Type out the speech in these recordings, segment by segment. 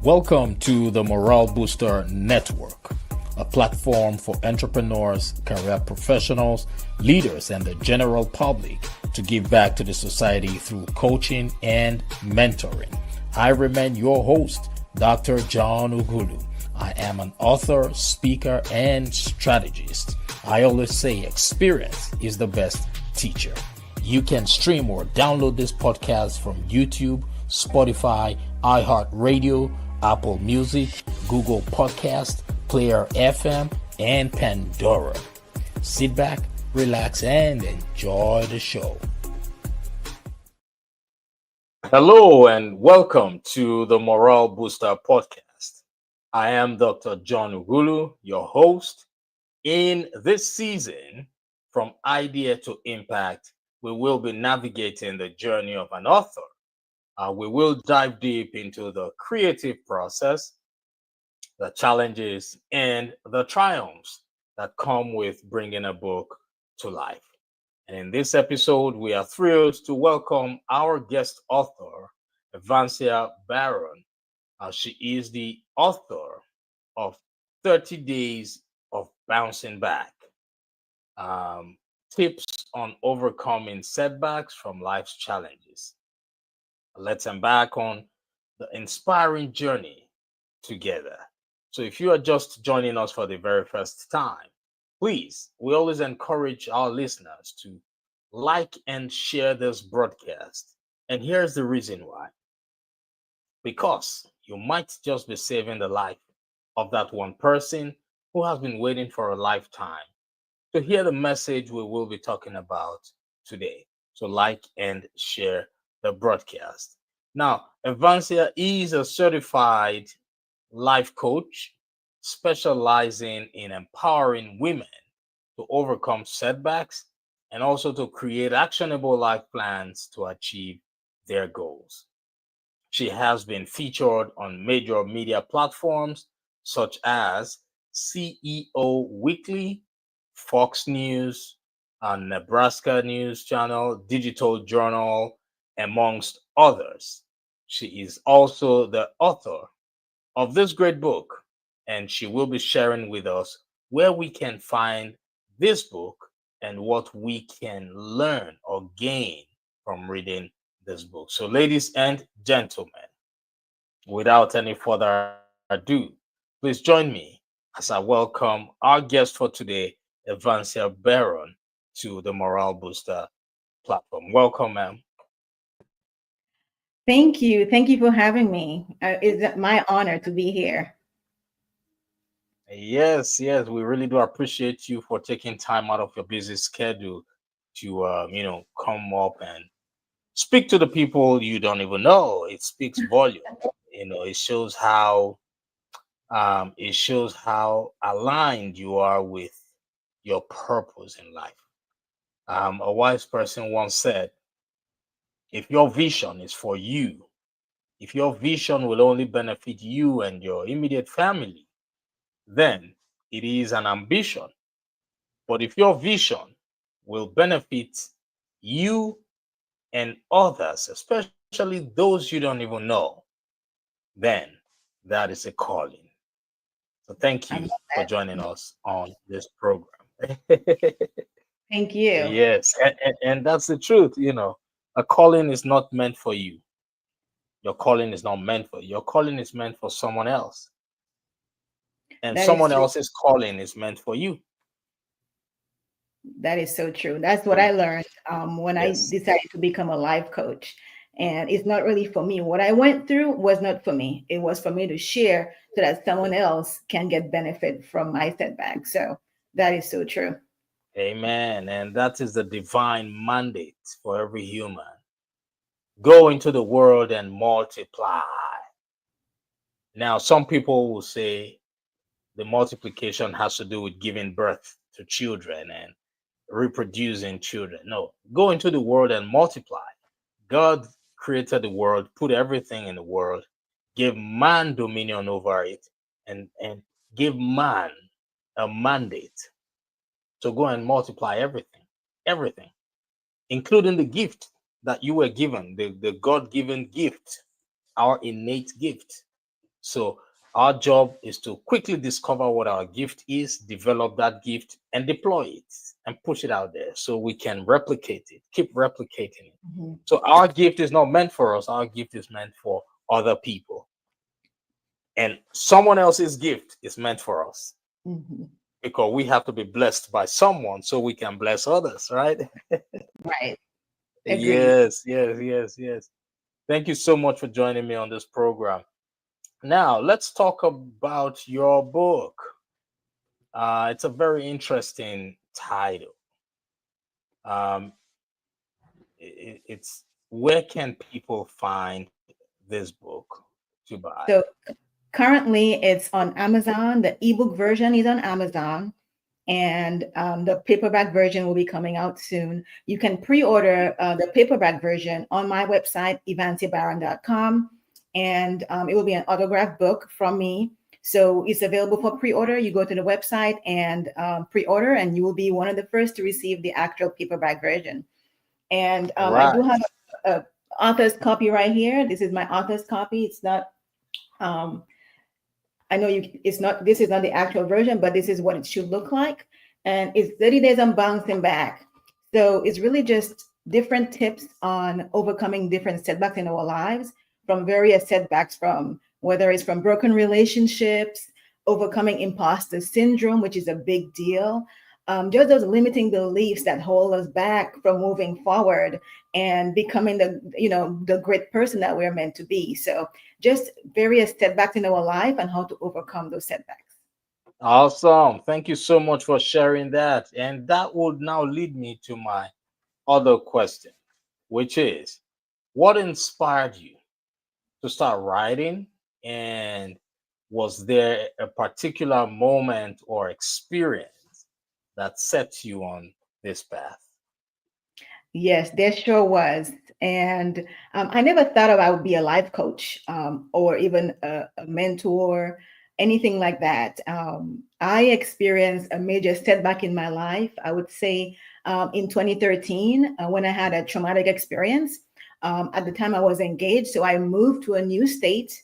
Welcome to the Morale Booster Network, a platform for entrepreneurs, career professionals, leaders, and the general public to give back to the society through coaching and mentoring. I remain your host, Dr. John Ugulu. I am an author, speaker, and strategist. I always say experience is the best teacher. You can stream or download this podcast from YouTube, Spotify, iHeartRadio, Apple Music, Google Podcast, Player FM, and Pandora. Sit back, relax, and enjoy the show. Hello, and welcome to the Morale Booster Podcast. I am Dr. John Ugulu, your host. In this season, from idea to impact, we will be navigating the journey of an author. We will dive deep into the creative process, the challenges, and the triumphs that come with bringing a book to life. And in this episode, we are thrilled to welcome our guest author, Evancia Baron. She is the author of 30 Days of Bouncing Back, tips on overcoming setbacks from life's challenges. Let's embark on the inspiring journey together. So if you are just joining us for the very first time, please, we always encourage our listeners to like and share this broadcast. And here's the reason why. Because you might just be saving the life of that one person who has been waiting for a lifetime to hear the message we will be talking about today. So like and share the broadcast. Now, Evancia is a certified life coach specializing in empowering women to overcome setbacks and also to create actionable life plans to achieve their goals. She has been featured on major media platforms such as CEO Weekly, Fox News, Nebraska News Channel, Digital Journal, amongst others. She is also the author of this great book, and she will be sharing with us where we can find this book and what we can learn or gain from reading this book. So, ladies and gentlemen, without any further ado, please join me as I welcome our guest for today, Evancia Baron, to the Morale Booster platform. Welcome, ma'am. Thank you. Thank you for having me. It's my honor to be here. Yes, we really do appreciate you for taking time out of your busy schedule to, come up and speak to the people you don't even know. It speaks volume. It shows how aligned you are with your purpose in life. A wise person once said, if your vision is for you, if your vision will only benefit you and your immediate family, then it is an ambition. But if your vision will benefit you and others, especially those you don't even know, then that is a calling. So thank I you love for that. joining us on this program. Thank you. Yes, and that's the truth. A calling is not meant for you. Your calling is not meant for you. Your calling is meant for someone else. And That is someone true. else's calling is meant for you. That is so true. That's what So, I learned when I yes. decided to become a life coach. And it's not really for me. What I went through was not for me. It was for me to share so that someone else can get benefit from my setback. So that is so true. Amen. And that is the divine mandate for every human. Go into the world and multiply. Now, some people will say the multiplication has to do with giving birth to children and reproducing children. No, go into the world and multiply. God created the world, put everything in the world, gave man dominion over it, and give man a mandate to go and multiply everything, including the gift that you were given, the God given gift, our innate gift. So our job is to quickly discover what our gift is, develop that gift, and deploy it and push it out there so we can replicate it, keep replicating it. Mhm. So our gift is not meant for us, our gift is meant for other people. And someone else's gift is meant for us Mhm. because we have to be blessed by someone so we can bless others, right? Right. Agreed. Yes, yes, yes, yes. Thank you so much for joining me on this program. Now, let's talk about your book. It's a very interesting title. Um, it's where can people find this book to buy? So currently it's on Amazon. The ebook version is on Amazon, and the paperback version will be coming out soon. You can pre-order the paperback version on my website, evanciabaron.com, and it will be an autographed book from me. So it's available for pre-order. You go to the website and pre-order, and you will be one of the first to receive the actual paperback version. And I do Right. have a author's copy right here. This is my author's copy. It's not um, I know it's not, this is not the actual version, but this is what it should look like. And it's 30 days on bouncing back. So it's really just different tips on overcoming different setbacks in our lives, from various setbacks, from whether it's from broken relationships, overcoming imposter syndrome, which is a big deal. Just those limiting beliefs that hold us back from moving forward and becoming the great person that we're meant to be. So just various setbacks in our life and how to overcome those setbacks. Awesome. Thank you so much for sharing that. And that would now lead me to my other question, which is what inspired you to start writing? And was there a particular moment or experience that set you on this path? Yes, there sure was. And I never thought I would be a life coach or even a mentor, anything like that. I experienced a major setback in my life, I would say in 2013, when I had a traumatic experience. At the time, I was engaged, so I moved to a new state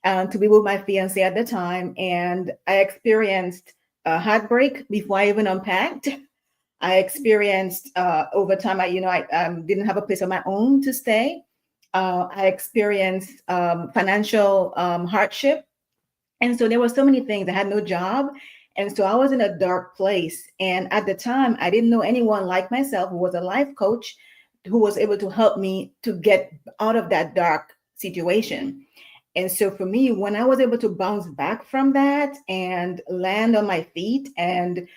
to be with my fiance at the time. And I experienced a heartbreak before I even unpacked. I experienced over time. I didn't have a place of my own to stay. I experienced financial hardship, and so there were so many things. I had no job, and so I was in a dark place. And at the time, I didn't know anyone like myself who was a life coach who was able to help me to get out of that dark situation. And so for me, when I was able to bounce back from that and land on my feet and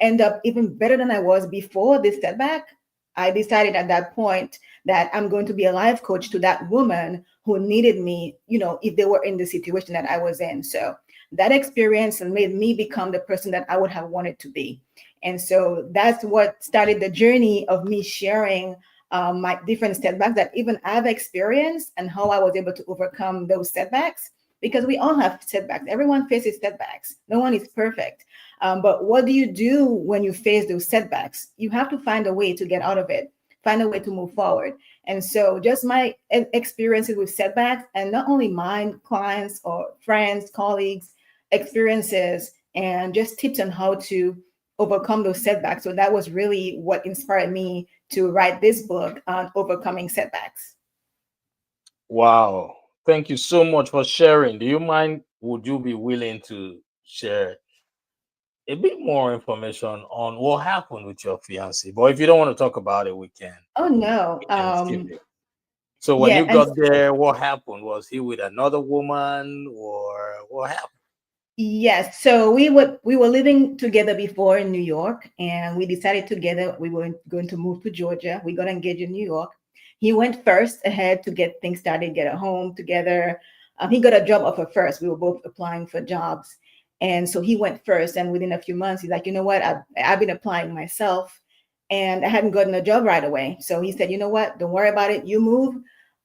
end up even better than I was before this setback, I decided at that point that I'm going to be a life coach to that woman who needed me, if they were in the situation that I was in. So that experience made me become the person that I would have wanted to be. And so that's what started the journey of me sharing my different setbacks that even I've experienced and how I was able to overcome those setbacks. Because we all have setbacks. Everyone faces setbacks. No one is perfect. But what do you do when you face those setbacks? You have to find a way to get out of it, find a way to move forward. And so, just my experiences with setbacks, and not only mine, clients or friends, colleagues, experiences, and just tips on how to overcome those setbacks. So, that was really what inspired me to write this book on overcoming setbacks. Wow. Thank you so much for sharing. Do you mind? Would you be willing to share a bit more information on what happened with your fiance? But if you don't want to talk about it, Oh, no. we can skip it. So when Yeah. you And got there, what happened? Was he with another woman or what happened? yes, so we were living together before in New York, and we decided together we were going to move to Georgia. We got engaged in New York. He went first ahead to get things started, get a home together. He got a job offer first. We were both applying for jobs, and so he went first. And within a few months, he's like, you know what? I've been applying myself, and I hadn't gotten a job right away. So he said, you know what? Don't worry about it. You move.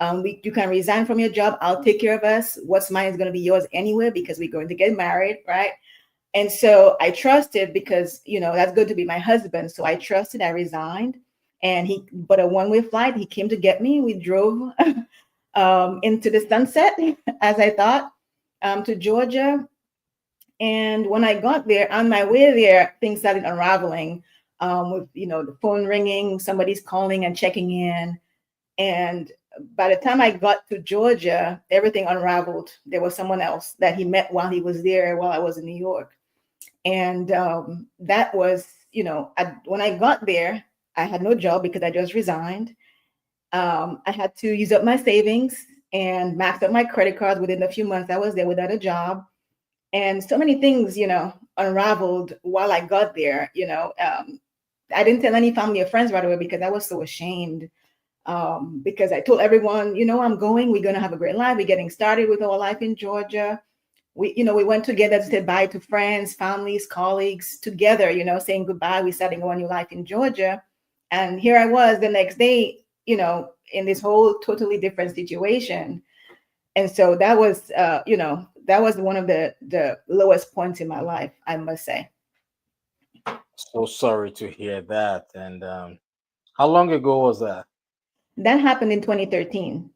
You can resign from your job. I'll take care of us. What's mine is going to be yours anyway because we're going to get married, right? And so I trusted because that's going to be my husband. So I trusted. I resigned, and he but a one-way flight. He came to get me. We drove into the sunset, as I thought. to Georgia. And when I got there, on my way there, things started unraveling, with, the phone ringing, somebody's calling and checking in. And by the time I got to Georgia, everything unraveled. There was someone else that he met while he was there, while I was in New York. And that was, when I got there, I had no job because I just resigned. I had to use up my savings and max out my credit cards within a few months. I was there without a job. And so many things, unraveled while I got there. I didn't tell any family or friends right away because I was so ashamed. Because I told everyone, I'm going, we're going to have a great life. We're getting started with our life in Georgia. We went together to say bye to friends, families, colleagues together, saying goodbye. We started our new life in Georgia. And here I was the next day, in this whole totally different situation. And so that was, that was one of the lowest points in my life, I must say. So sorry to hear that. And how long ago was that? That happened in 2013.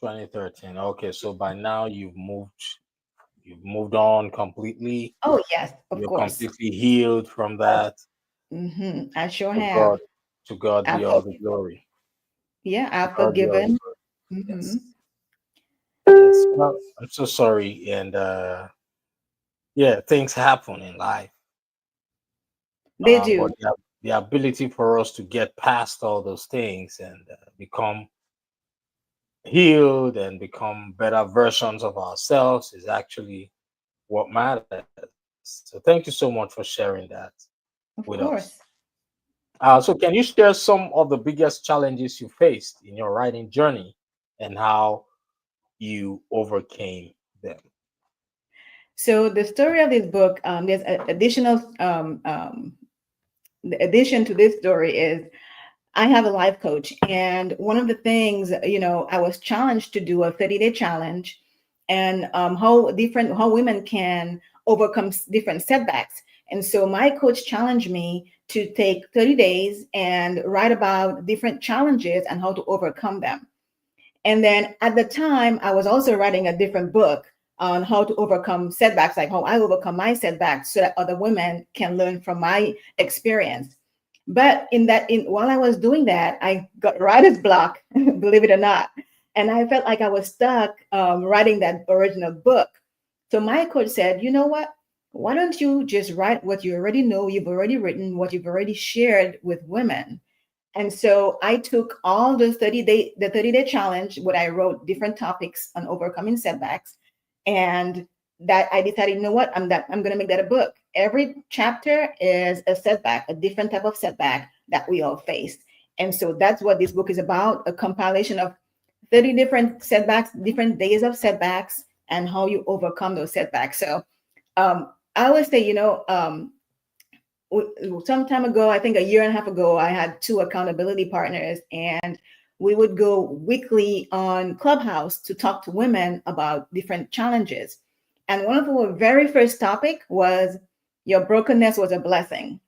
2013. Okay, so by now you've moved on completely. Oh, yes, of You're course. completely healed from that. I sure To have. God, to God be I've all the glory. Yeah, To I've God be all the forgiven. glory. hmm Yes. Yes. Well, I'm so sorry. And yeah, things happen in life. They But do. the ability for us to get past all those things and become healed and become better versions of ourselves is actually what matters. So thank you so much for sharing that with Of us. course. So can you share some of the biggest challenges you faced in your writing journey and how you overcame them? So the story of this book, there's additional the addition to this story is I have a life coach, and one of the things, I was challenged to do a 30-day challenge, and how women can overcome different setbacks. And so my coach challenged me to take 30 days and write about different challenges and how to overcome them. And then at the time, I was also writing a different book on how to overcome setbacks, like how I overcome my setbacks so that other women can learn from my experience. But while I was doing that, I got writer's block, believe it or not. And I felt like I was stuck writing that original book. So my coach said, you know what? Why don't you just write what you already know, you've already written, what you've already shared with women? And so I took all the 30-day challenge, what I wrote different topics on overcoming setbacks. And that I decided, you know what, I'm gonna make that a book. Every chapter is a setback, a different type of setback that we all face. And so that's what this book is about, a compilation of 30 different setbacks, different days of setbacks, and how you overcome those setbacks. So I always say, some time ago, I think a year and a half ago, I had two accountability partners, and we would go weekly on Clubhouse to talk to women about different challenges. And one of our very first topic was your brokenness was a blessing.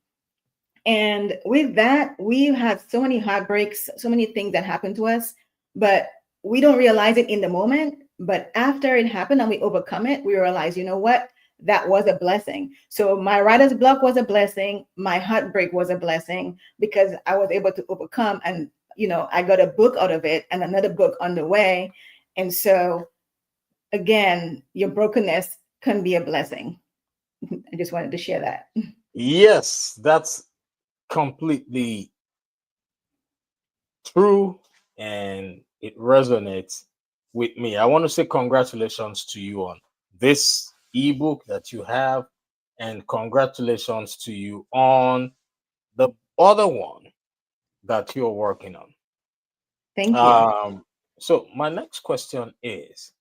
And with that, we had so many heartbreaks, so many things that happened to us, but we don't realize it in the moment. But after it happened and we overcome it, we realize, you know what? That was a blessing. So my writer's block was a blessing. My heartbreak was a blessing because I was able to overcome, and I got a book out of it and another book on the way. And so again, your brokenness can be a blessing. I just wanted to share that. Yes, that's completely true and it resonates with me. I want to say congratulations to you on this ebook that you have, and congratulations to you on the other one that you're working on. Thank you. So, my next question is,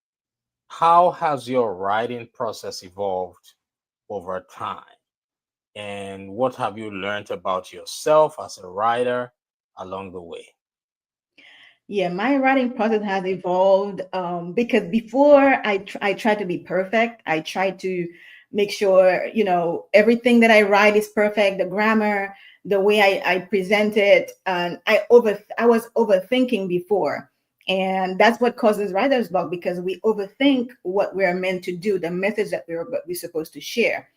how has your writing process evolved over time? And what have you learned about yourself as a writer along the way? Yeah, my writing process has evolved because before I tried to be perfect. I tried to make sure, everything that I write is perfect, the grammar, the way I present it. And I was overthinking before. And that's what causes writer's block, because we overthink what we're meant to do, the message that we're supposed to share.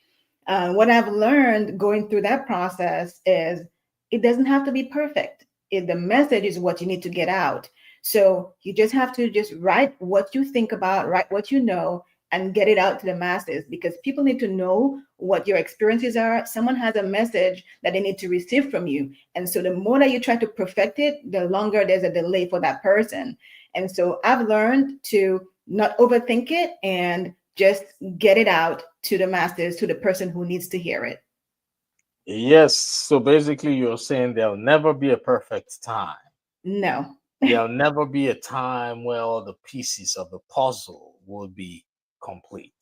What I've learned going through that process is it doesn't have to be perfect. If the message is what you need to get out. So you just have to just write what you think about, write what you know, and get it out to the masses, because people need to know what your experiences are. Someone has a message that they need to receive from you. And so the more that you try to perfect it, the longer there's a delay for that person. And so I've learned to not overthink it and just get it out to the masses, to the person who needs to hear it. Yes. So basically, you're saying there'll never be a perfect time. No, There'll never be a time where all the pieces of the puzzle will be complete.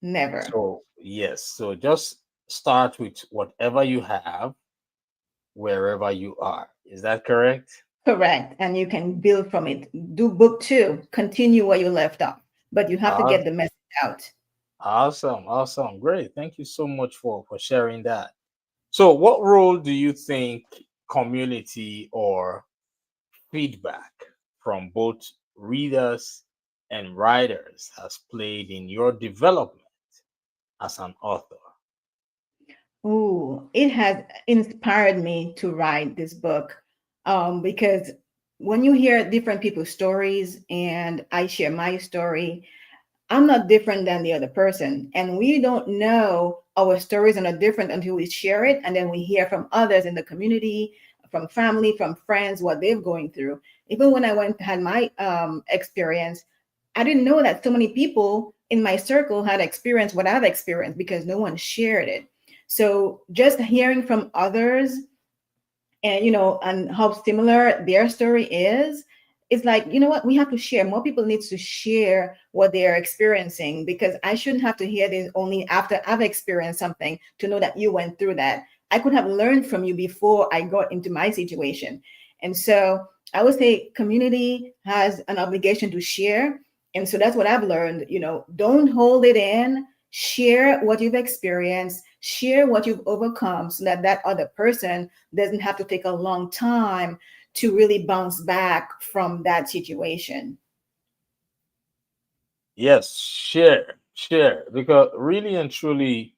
never. So, yes. So just start with whatever you have, wherever you are. Is that correct? Correct. And you can build from it. Do book two, continue where you left off, but you have to Aw- get the message out. Awesome. Awesome. Great. Thank you so much for sharing that. So, what role do you think community or feedback from both readers and writers has played in your development as an author? Ooh, it has inspired me to write this book, because when you hear different people's stories and I share my story, I'm not different than the other person. And we don't know our stories are not different until we share it. And then we hear from others in the community, from family, from friends, what they're going through. Even when I went had my experience, I didn't know that so many people in my circle had experienced what I've experienced because no one shared it. So just hearing from others, and and how similar their story is, it's like, you know what, we have to share. More people need to share what they are experiencing, because I shouldn't have to hear this only after I've experienced something to know that you went through that. I could have learned from you before I got into my situation. And so I would say community has an obligation to share. And so that's what I've learned. Don't hold it in. Share what you've experienced, share what you've overcome, so that that other person doesn't have to take a long time to really bounce back from that situation. Yes, share, because really and truly,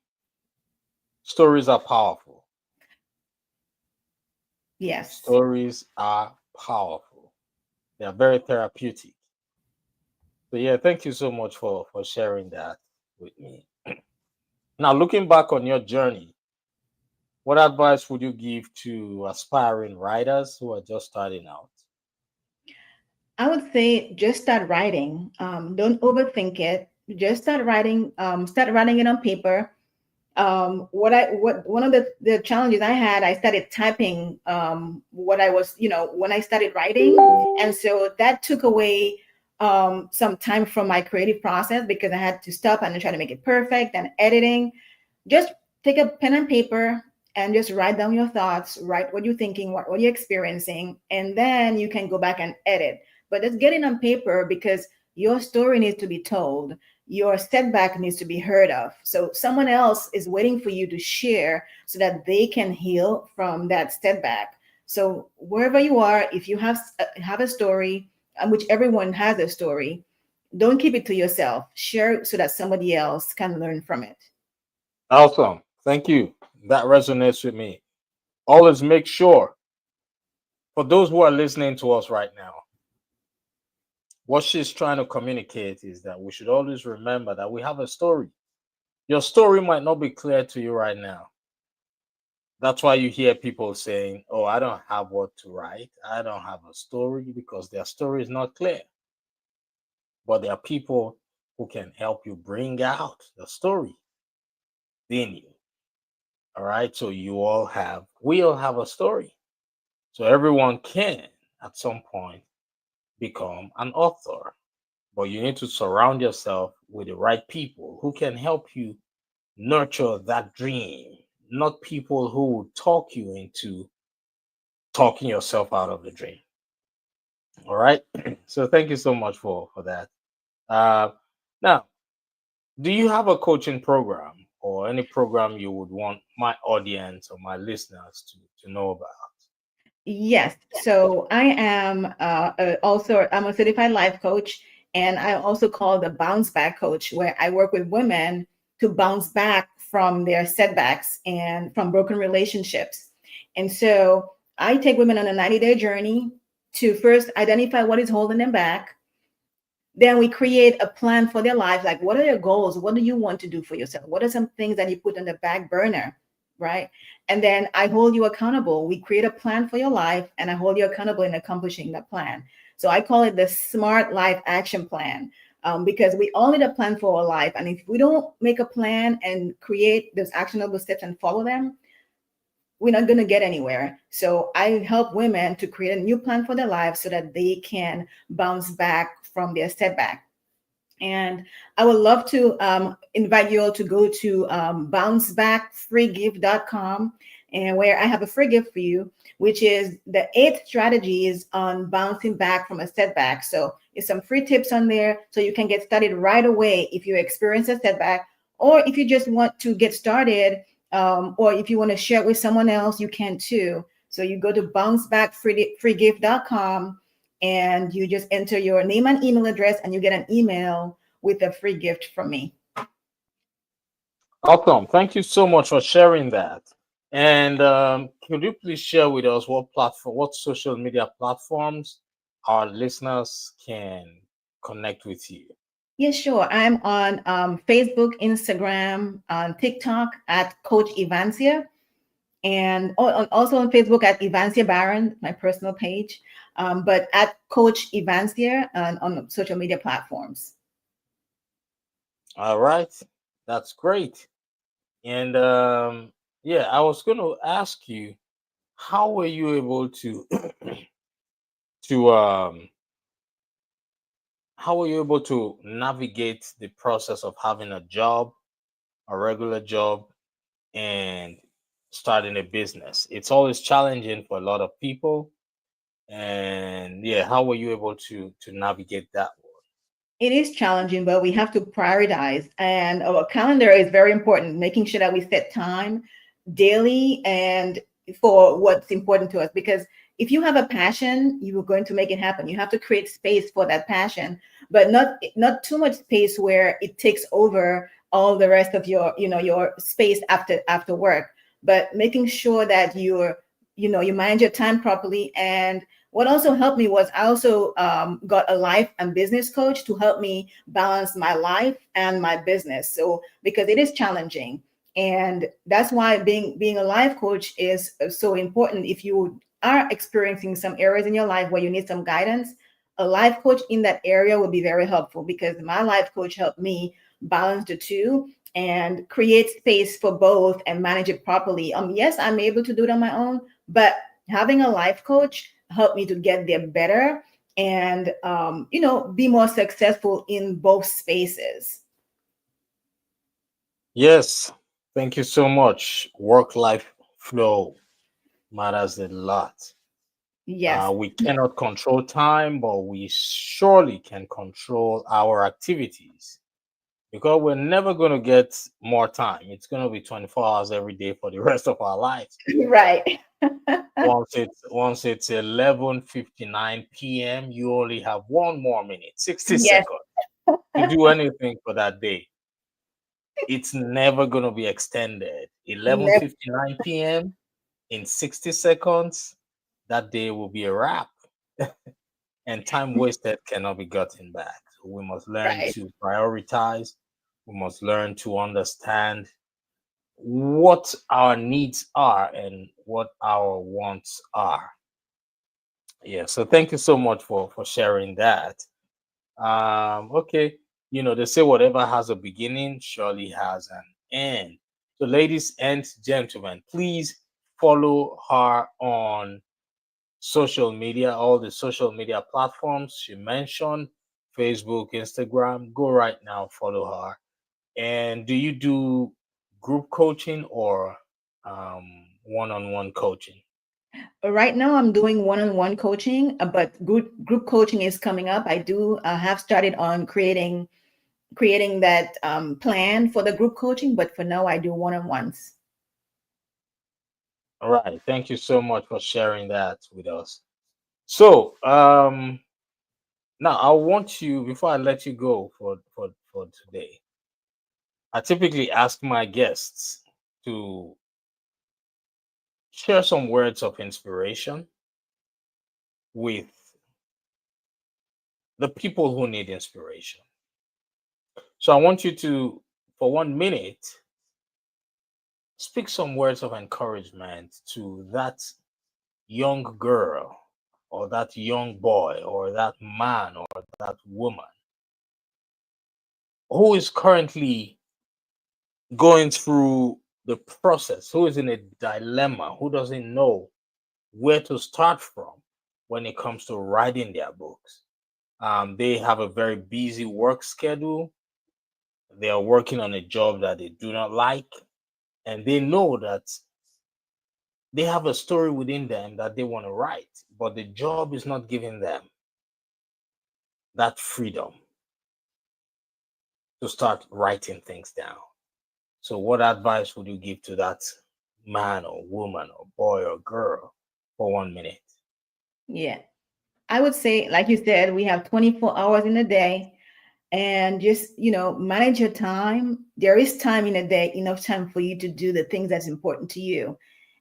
stories are powerful. Yes. Stories are powerful. They are very therapeutic. So yeah, thank you so much for sharing that with me. Now, looking back on your journey, what advice would you give to aspiring writers who are just starting out? I would say just start writing. Don't overthink it. Just start writing. Start writing it on paper. What one of the challenges I had, I started typing what I was, when I started writing. And so that took away some time from my creative process, because I had to stop and try to make it perfect and editing. Just take a pen and paper and just write down your thoughts, write what you're thinking, what you're experiencing, and then you can go back and edit. But just get it on paper, because your story needs to be told. Your setback needs to be heard of. So someone else is waiting for you to share so that they can heal from that setback. So wherever you are, if you have a story, which everyone has a story, don't keep it to yourself. Share so that somebody else can learn from it. Awesome. Thank you. That resonates with me. Always make sure, for those who are listening to us right now, what she's trying to communicate is that we should always remember that we have a story. Your story might not be clear to you right now. That's why you hear people saying, "Oh, I don't have what to write. I don't have a story," because their story is not clear. But there are people who can help you bring out the story in you. All right. So we all have a story. So everyone can at some point become an author. But you need to surround yourself with the right people who can help you nurture that dream, not people who will talk you into talking yourself out of the dream. All right. So thank you so much for that. Uh, now, do you have a coaching program or any program you would want my audience or my listeners to know about? Yes. So I am also I'm a certified life coach, and I also call the bounce back coach, where I work with women to bounce back from their setbacks and from broken relationships. And so I take women on a 90-day journey to first identify what is holding them back. Then we create a plan for their life. Like, what are your goals? What do you want to do for yourself? What are some things that you put on the back burner? Right. And then I hold you accountable. We create a plan for your life, and I hold you accountable in accomplishing the plan. So I call it the SMART Life Action Plan, because we all need a plan for our life. And if we don't make a plan and create those actionable steps and follow them, we're not going to get anywhere. So I help women to create a new plan for their lives so that they can bounce back from their setback. And I would love to invite you all to go to bouncebackfreegift.com, and where I have a free gift for you, which is the 8 strategies on bouncing back from a setback. So it's some free tips on there so you can get started right away if you experience a setback, or if you just want to get started, or if you want to share it with someone else, you can too. So you go to bouncebackfreegift.com, and you just enter your name and email address, and you get an email with a free gift from me. Awesome. Thank you so much for sharing that. And could you please share with us what social media platforms our listeners can connect with you? Yes, sure. I'm on Facebook, Instagram, on TikTok at Coach Evancia, and also on Facebook at Evancia Baron, my personal page, but at Coach Evancia on social media platforms. All right, that's great. And yeah, I was going to ask you, how were you able to to how were you able to navigate the process of having a job, a regular job, and starting a business? It's always challenging for a lot of people. And yeah, how were you able to navigate that one? It is challenging, but we have to prioritize. And our calendar is very important, making sure that we set time daily and for what's important to us. Because if you have a passion, you are going to make it happen. You have to create space for that passion, but not too much space where it takes over all the rest of your space after work. But making sure that you manage your time properly. And what also helped me was I also got a life and business coach to help me balance my life and my business. So because it is challenging, and that's why being a life coach is so important. If you are experiencing some areas in your life where you need some guidance, a life coach in that area will be very helpful, because my life coach helped me balance the two and create space for both and manage it properly. Yes, I'm able to do it on my own, but having a life coach helped me to get there better and be more successful in both spaces. Yes, thank you so much. Work life flow matters a lot. Yes. We cannot control time, but we surely can control our activities, because we're never going to get more time. It's going to be 24 hours every day for the rest of our lives. Right. Once it's 11:59 p.m., you only have one more minute, 60 Yes. seconds to do anything for that day. It's never going to be extended. Never. 11:59 p.m. in 60 seconds, that day will be a wrap. And time wasted cannot be gotten back. So we must learn Right. to prioritize. We must learn to understand what our needs are and what our wants are. Yeah, so thank you so much for sharing that. Okay, they say whatever has a beginning surely has an end. So, ladies and gentlemen, please follow her on social media, all the social media platforms she mentioned, Facebook, Instagram. Go right now, follow her. And do you do group coaching or one-on-one coaching? Right now, I'm doing one-on-one coaching, but group coaching is coming up. I do have started on creating that plan for the group coaching, but for now, I do one-on-ones. All right. Thank you so much for sharing that with us. So, now I want you, before I let you go for today, I typically ask my guests to share some words of inspiration with the people who need inspiration. So I want you to, for 1 minute, speak some words of encouragement to that young girl or that young boy or that man or that woman who is currently going through the process, who is in a dilemma, who doesn't know where to start from when it comes to writing their books. They have a very busy work schedule. They are working on a job that they do not like, and they know that they have a story within them that they want to write, but the job is not giving them that freedom to start writing things down. So, what advice would you give to that man or woman or boy or girl for 1 minute? Yeah. I would say, like you said, we have 24 hours in a day, and just, manage your time. There is time in a day, enough time for you to do the things that's important to you.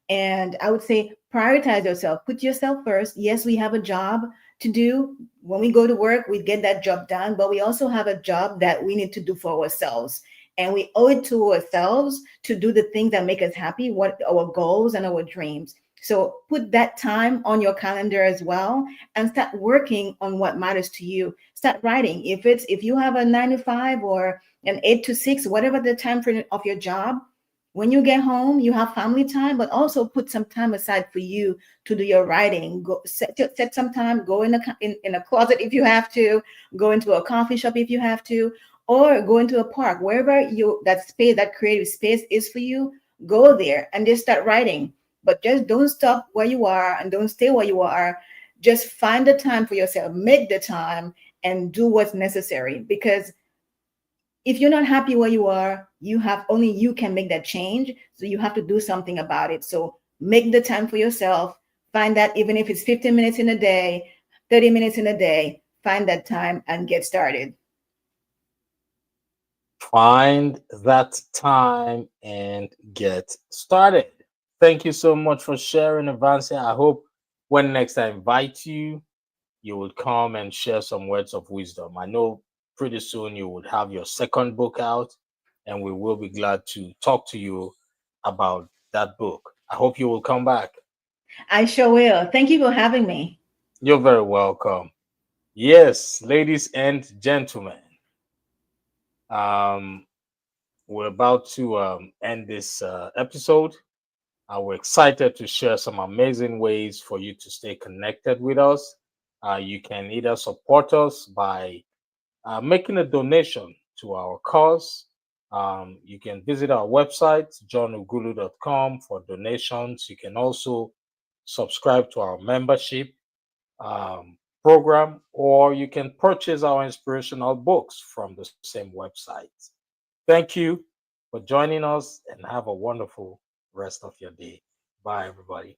And I would say prioritize yourself, put yourself first. Yes, we have a job to do. When we go to work, we get that job done, but we also have a job that we need to do for ourselves. And we owe it to ourselves to do the things that make us happy, what our goals and our dreams. So put that time on your calendar as well, and start working on what matters to you. Start writing. If you have a 9 to 5 or an 8 to 6, whatever the time frame of your job, when you get home, you have family time, but also put some time aside for you to do your writing. Go set some time, go in a closet if you have to, go into a coffee shop if you have to, or go into a park, wherever that space, that creative space is for you. Go there and just start writing. But just don't stop where you are and don't stay where you are. Just find the time for yourself, make the time, and do what's necessary. Because if you're not happy where you are, only you can make that change. So you have to do something about it. So make the time for yourself. Find that, even if it's 15 minutes in a day, 30 minutes in a day, find that time and get started. Find that time and get started. Thank you so much for sharing, Evancia. I hope when next I invite you, you would come and share some words of wisdom. I know pretty soon you would have your second book out, and we will be glad to talk to you about that book. I hope you will come back. I sure will. Thank you for having me. You're very welcome. Yes, ladies and gentlemen, um, we're about to end this episode. We're excited to share some amazing ways for you to stay connected with us. You can either support us by making a donation to our cause. You can visit our website, johnugulu.com, for donations. You can also subscribe to our membership program, or you can purchase our inspirational books from the same website. Thank you for joining us and have a wonderful rest of your day. Bye, everybody.